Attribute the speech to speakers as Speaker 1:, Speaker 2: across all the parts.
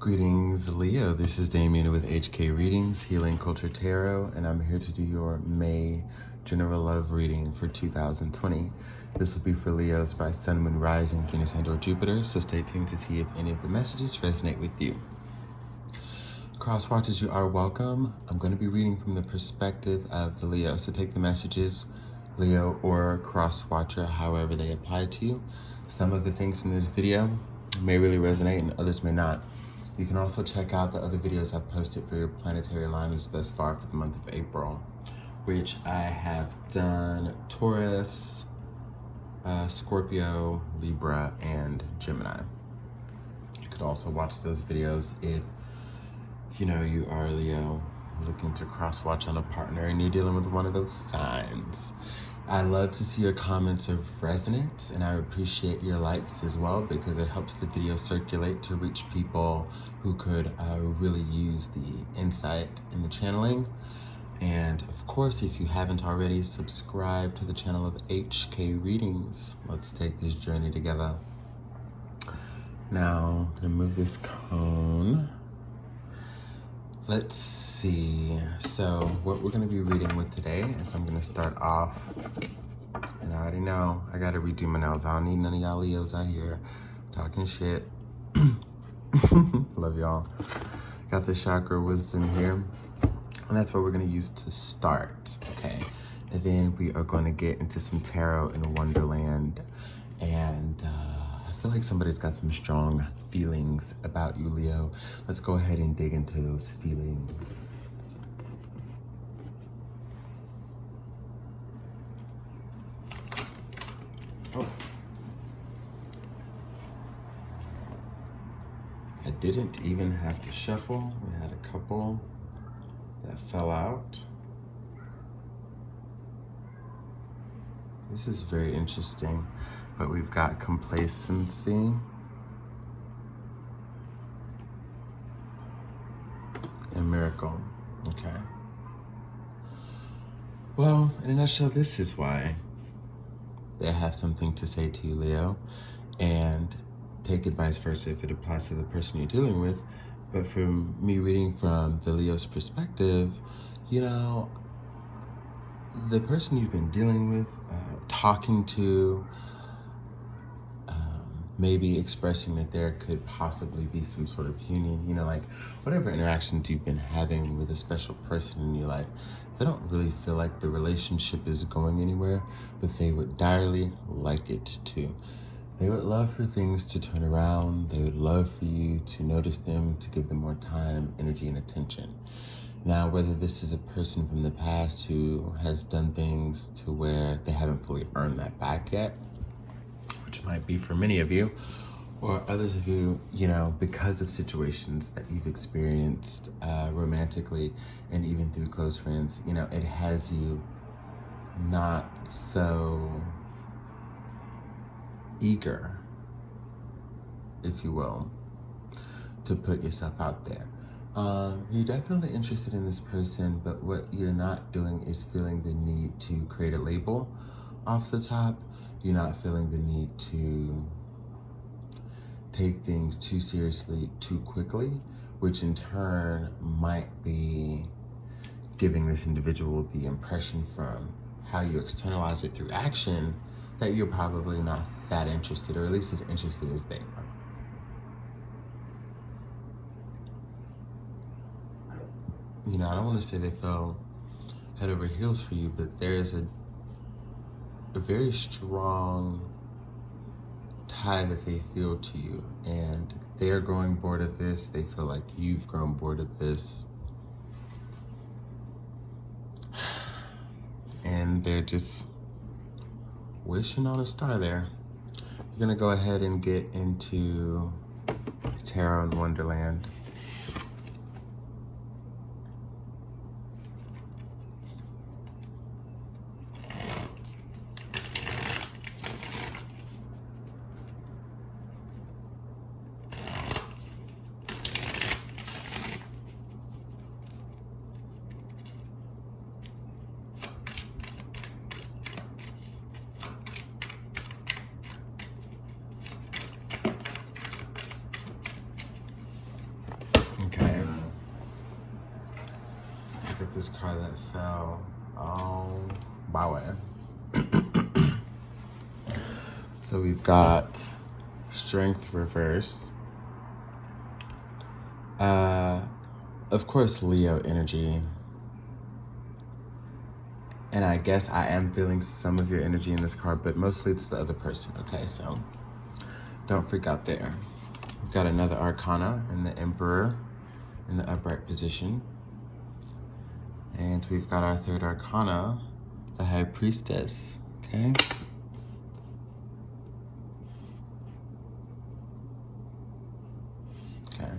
Speaker 1: Greetings, Leo. This is Damien with HK Readings, Healing Culture Tarot, and I'm here to do your May General Love reading for 2020. This will be for Leos by Sun, Moon, Rising, Venus, and or Jupiter, so stay tuned to see if any of the messages resonate with you. Cross watchers, you are welcome. I'm going to be reading from the perspective of the Leo, so take the messages, Leo or cross watcher, however they apply to you. Some of the things in this video may really resonate and others may not. You can also check out the other videos I've posted for your planetary alignments thus far for the month of April, which I have done Taurus, Scorpio, Libra, and Gemini. You could also watch those videos if you are Leo looking to cross watch on a partner and you're dealing with one of those signs. I love to see your comments of resonance, and I appreciate your likes as well because it helps the video circulate to reach people who could really use the insight in the channeling. And of course, if you haven't already, subscribe to the channel of HK Readings. Let's take this journey together. Now, I'm gonna move this cone. Let's see. So what we're going to be reading with today is I'm going to start off, and I already know I got to redo my nails. I don't need none of y'all Leos out here talking shit. Love y'all. Got the chakra wisdom here, and that's what we're going to use to start. Okay, and then we are going to get into some tarot in Wonderland, and I feel like somebody's got some strong feelings about you, Leo. Let's go ahead and dig into those feelings. Oh. I didn't even have to shuffle. We had a couple that fell out. This is very interesting, but we've got complacency, and miracle. Okay. Well, in a nutshell, this is why they have something to say to you, Leo, and take advice first if it applies to the person you're dealing with. But from me reading from the Leo's perspective, the person you've been dealing with, talking to, maybe expressing that there could possibly be some sort of union, like whatever interactions you've been having with a special person in your life, they don't really feel like the relationship is going anywhere, but they would direly like it to. They would love for things to turn around. They would love for you to notice them, to give them more time, energy, and attention. Now, whether this is a person from the past who has done things to where they haven't fully earned that back yet, which might be for many of you, or others of you, because of situations that you've experienced romantically and even through close friends, it has you not so eager, if you will, to put yourself out there. You're definitely interested in this person, but what you're not doing is feeling the need to create a label off the top. You're not feeling the need to take things too seriously too quickly, which in turn might be giving this individual the impression from how you externalize it through action that you're probably not that interested, or at least as interested as they are. I don't want to say they fell head over heels for you, but there is a very strong tie that they feel to you, and they're growing bored of this. They feel like you've grown bored of this, and they're just wishing on a star there. You're gonna go ahead and get into Tarot in Wonderland. at this card that fell. Oh, wow. So we've got Strength reverse. Of course, Leo energy. And I guess I am feeling some of your energy in this card, but mostly it's the other person, okay? So don't freak out there. We've got another Arcana and the Emperor in the upright position. And we've got our third Arcana, the High Priestess, okay? Okay.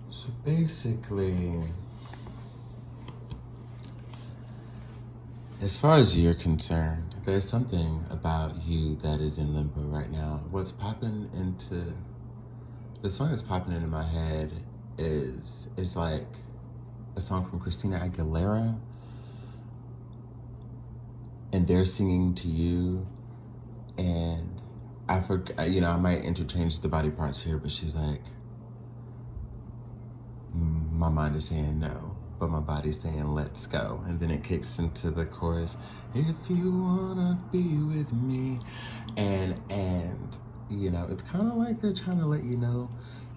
Speaker 1: So basically, as far as you're concerned, there's something about you that is in limbo right now. What's popping into, the song that's popping into my head is like a song from Christina Aguilera, and they're singing to you, and I forgot, I might interchange the body parts here, but she's like, my mind is saying no, but my body's saying let's go. And then it kicks into the chorus, if you wanna be with me. And it's kind of like they're trying to let you know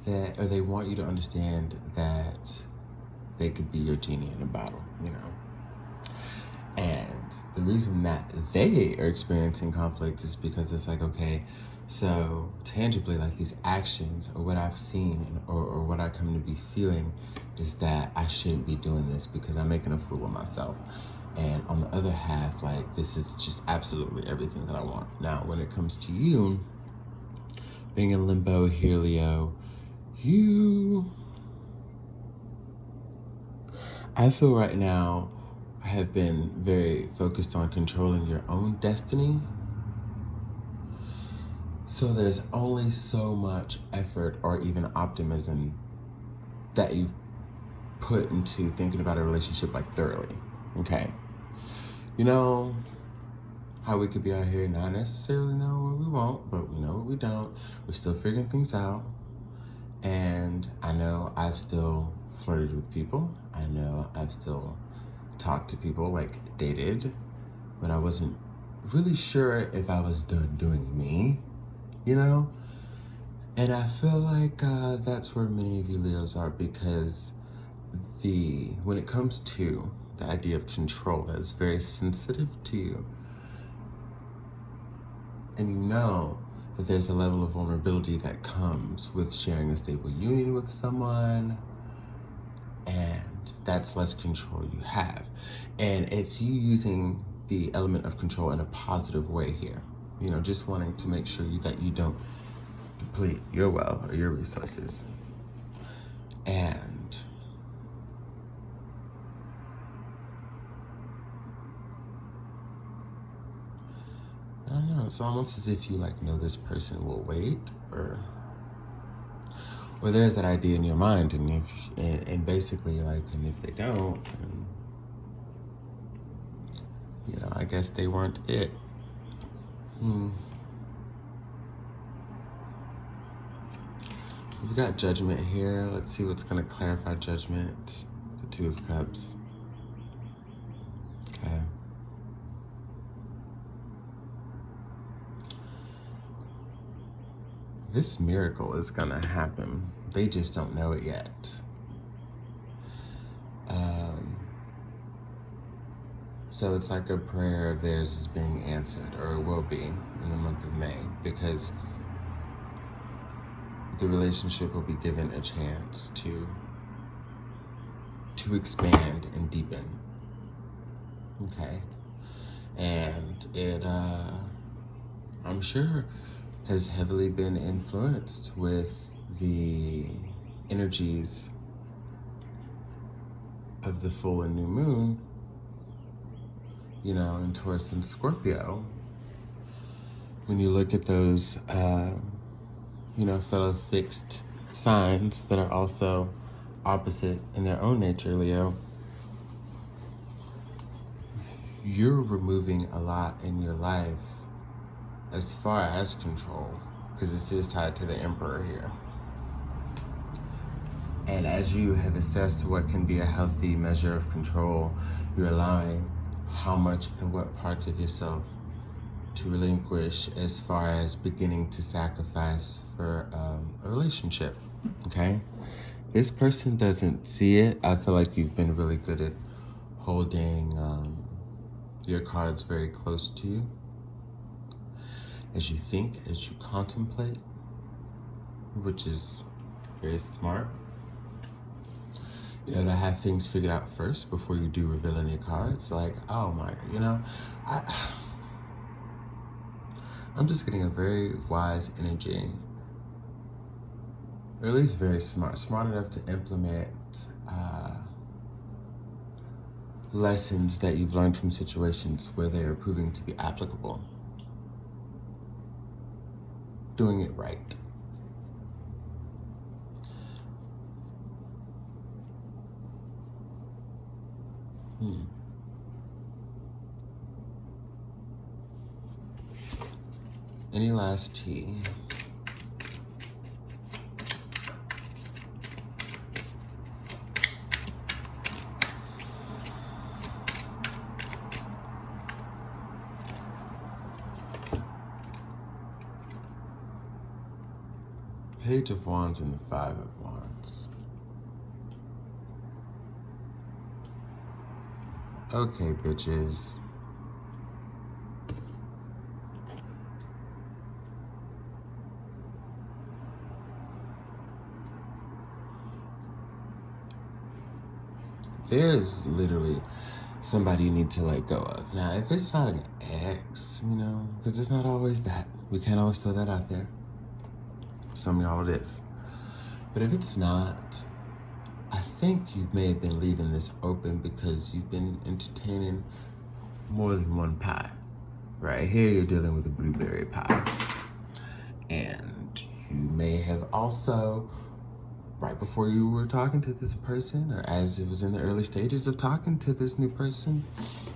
Speaker 1: that, or they want you to understand that they could be your genie in a bottle, And the reason that they are experiencing conflict is because it's like, okay, so tangibly, like these actions or what I've seen or what I come to be feeling is that I shouldn't be doing this because I'm making a fool of myself. And on the other half, like, this is just absolutely everything that I want. Now, when it comes to you, being in limbo here, Leo, I feel right now I have been very focused on controlling your own destiny. So there's only so much effort or even optimism that you've put into thinking about a relationship like thoroughly, okay? You know how we could be out here not necessarily know what we want, but we know what we don't. We're still figuring things out. And I know I've still flirted with people. I know I've still talked to people, like dated, but I wasn't really sure if I was done doing me, And I feel like that's where many of you Leos are, because when it comes to the idea of control, that is very sensitive to you. And you know that there's a level of vulnerability that comes with sharing a stable union with someone, and that's less control you have. And it's you using the element of control in a positive way here. Just wanting to make sure that you don't deplete your well or your resources. And I don't know, it's almost as if you know this person will wait, or there's that idea in your mind, and basically and if they don't, then, I guess they weren't it. We've got Judgment here. Let's see what's going to clarify Judgment. The Two of Cups. Okay. This miracle is going to happen. They just don't know it yet. So it's like a prayer of theirs is being answered, or it will be in the month of May, because the relationship will be given a chance to expand and deepen. Okay. And it, I'm sure, has heavily been influenced with the energies of the full and new moon, in Taurus and Scorpio. When you look at those, fellow fixed signs that are also opposite in their own nature, Leo, you're removing a lot in your life as far as control, because this is tied to the Emperor here. And as you have assessed what can be a healthy measure of control, you're allowing how much and what parts of yourself to relinquish as far as beginning to sacrifice for a relationship, okay? This person doesn't see it. I feel like you've been really good at holding your cards very close to you as you think, as you contemplate, which is very smart. You know, to have things figured out first before you do reveal any cards. Like, oh my, you know, I'm just getting a very wise energy, or at least very smart enough to implement lessons that you've learned from situations where they are proving to be applicable. Doing it right. Any last tea? Page of Wands and the Five of Wands. Okay, bitches. There's literally somebody you need to let go of. Now, if it's not an ex, you know, because it's not always that. We can't always throw that out there. Some of y'all it is. But if it's not, I think you may have been leaving this open because you've been entertaining more than one pie. Right here, you're dealing with a blueberry pie. And you may have also, right before you were talking to this person, or as it was in the early stages of talking to this new person,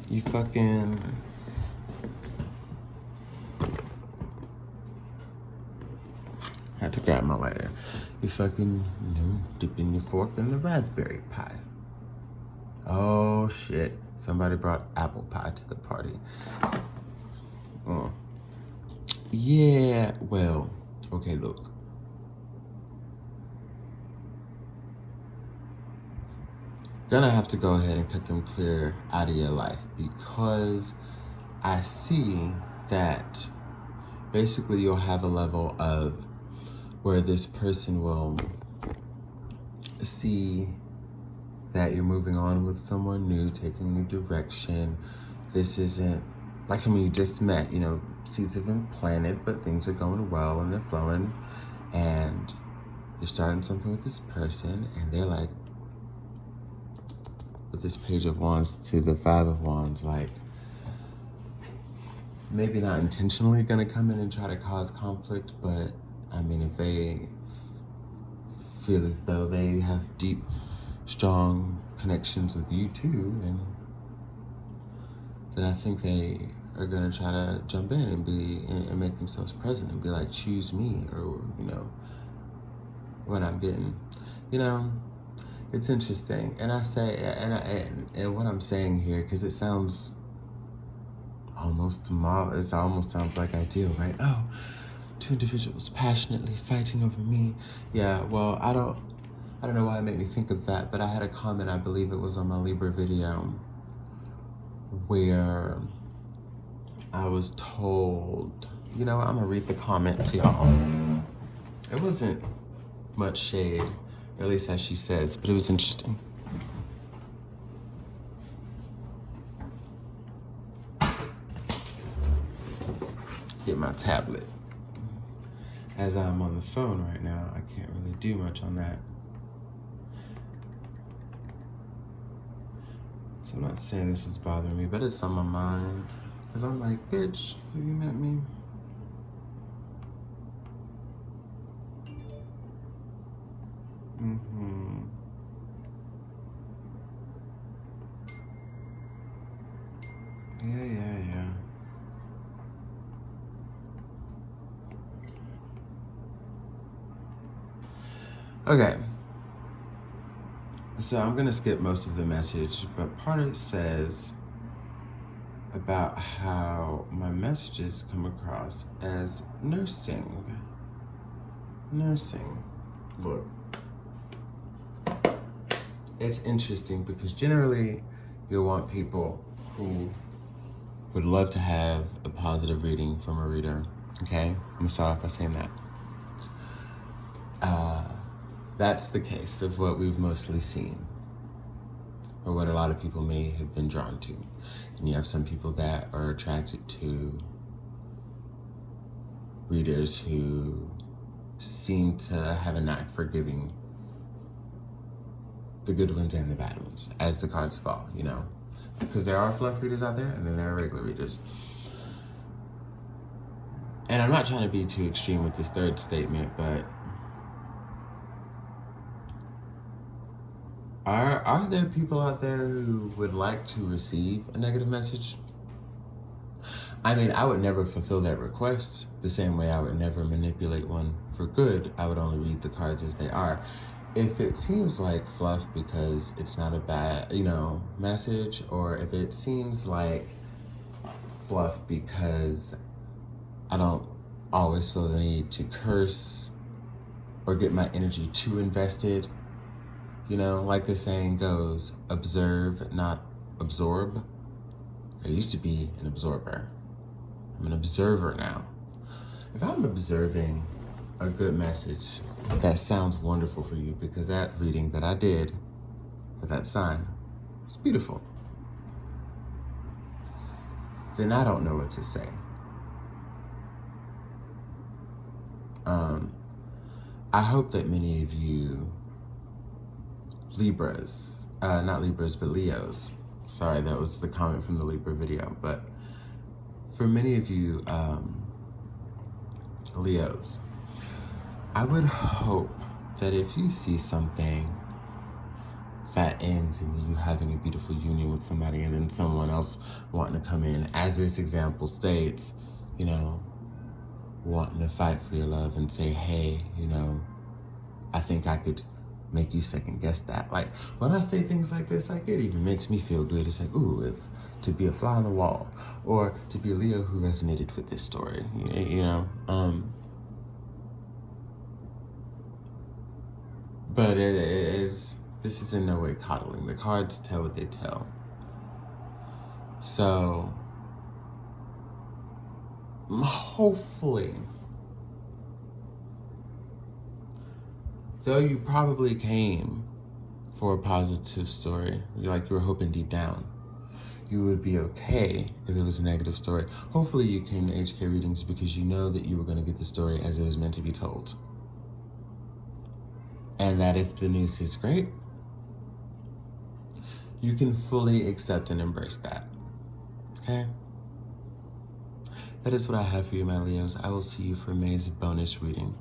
Speaker 1: you fucking had to grab my lighter. You fucking, you know, dipping your fork in the raspberry pie. Oh shit, somebody brought apple pie to the party. Yeah, well, okay, look. Gonna have to go ahead and cut them clear out of your life because I see that basically you'll have a level of where this person will see that you're moving on with someone new, taking a new direction. This isn't like someone you just met, you know, seeds have been planted, but things are going well and they're flowing, and you're starting something with this person and they're like, with this Page of Wands to the Five of Wands, like, maybe not intentionally gonna come in and try to cause conflict, but I mean, if they feel as though they have deep, strong connections with you too, then I think they are gonna try to jump in and make themselves present and be like, choose me, or, you know, what I'm getting. You know, it's interesting. And I say, and what I'm saying here, because it sounds almost tomorrow, it almost sounds like ideal, right? Oh, two individuals passionately fighting over me. Yeah, well, I don't know why it made me think of that, but I had a comment, I believe it was on my Libra video, where I was told, you know, I'm gonna read the comment to y'all. It wasn't much shade, or at least as she says, but it was interesting. Get my tablet. As I'm on the phone right now, I can't really do much on that. So I'm not saying this is bothering me, but it's on my mind. Cause I'm like, bitch, have you met me? Yeah. Okay. So I'm gonna skip most of the message, but part of it says about how my messages come across as nursing. Nursing. Look, it's interesting because generally you'll want people who would love to have a positive reading from a reader. Okay, I'm gonna start off by saying that. That's the case of what we've mostly seen, or what a lot of people may have been drawn to. And you have some people that are attracted to readers who seem to have a knack for giving the good ones and the bad ones as the cards fall, you know? Because there are fluff readers out there, and then there are regular readers. And I'm not trying to be too extreme with this third statement, but are there people out there who would like to receive a negative message? I mean, I would never fulfill that request the same way I would never manipulate one for good. I would only read the cards as they are. If it seems like fluff because it's not a bad, message, or if it seems like fluff because I don't always feel the need to curse or get my energy too invested, like the saying goes, observe, not absorb. I used to be an absorber. I'm an observer now. If I'm observing a good message that sounds wonderful for you, because that reading that I did for that sign was beautiful, then I don't know what to say. I hope that many of you Libras, not Libras, but Leos. Sorry, that was the comment from the Libra video. But for many of you Leos, I would hope that if you see something that ends in you having a beautiful union with somebody and then someone else wanting to come in, as this example states, wanting to fight for your love and say, hey, I think I could make you second guess that. Like, when I say things like this, like, it even makes me feel good. It's like, ooh, if to be a fly on the wall, or to be a Leo who resonated with this story, but this is in no way coddling. The cards tell what they tell. So, hopefully, though you probably came for a positive story, like you were hoping deep down, you would be okay if it was a negative story. Hopefully you came to HK readings because you know that you were going to get the story as it was meant to be told. And that if the news is great, you can fully accept and embrace that. Okay? That is what I have for you, my Leos. I will see you for May's bonus reading.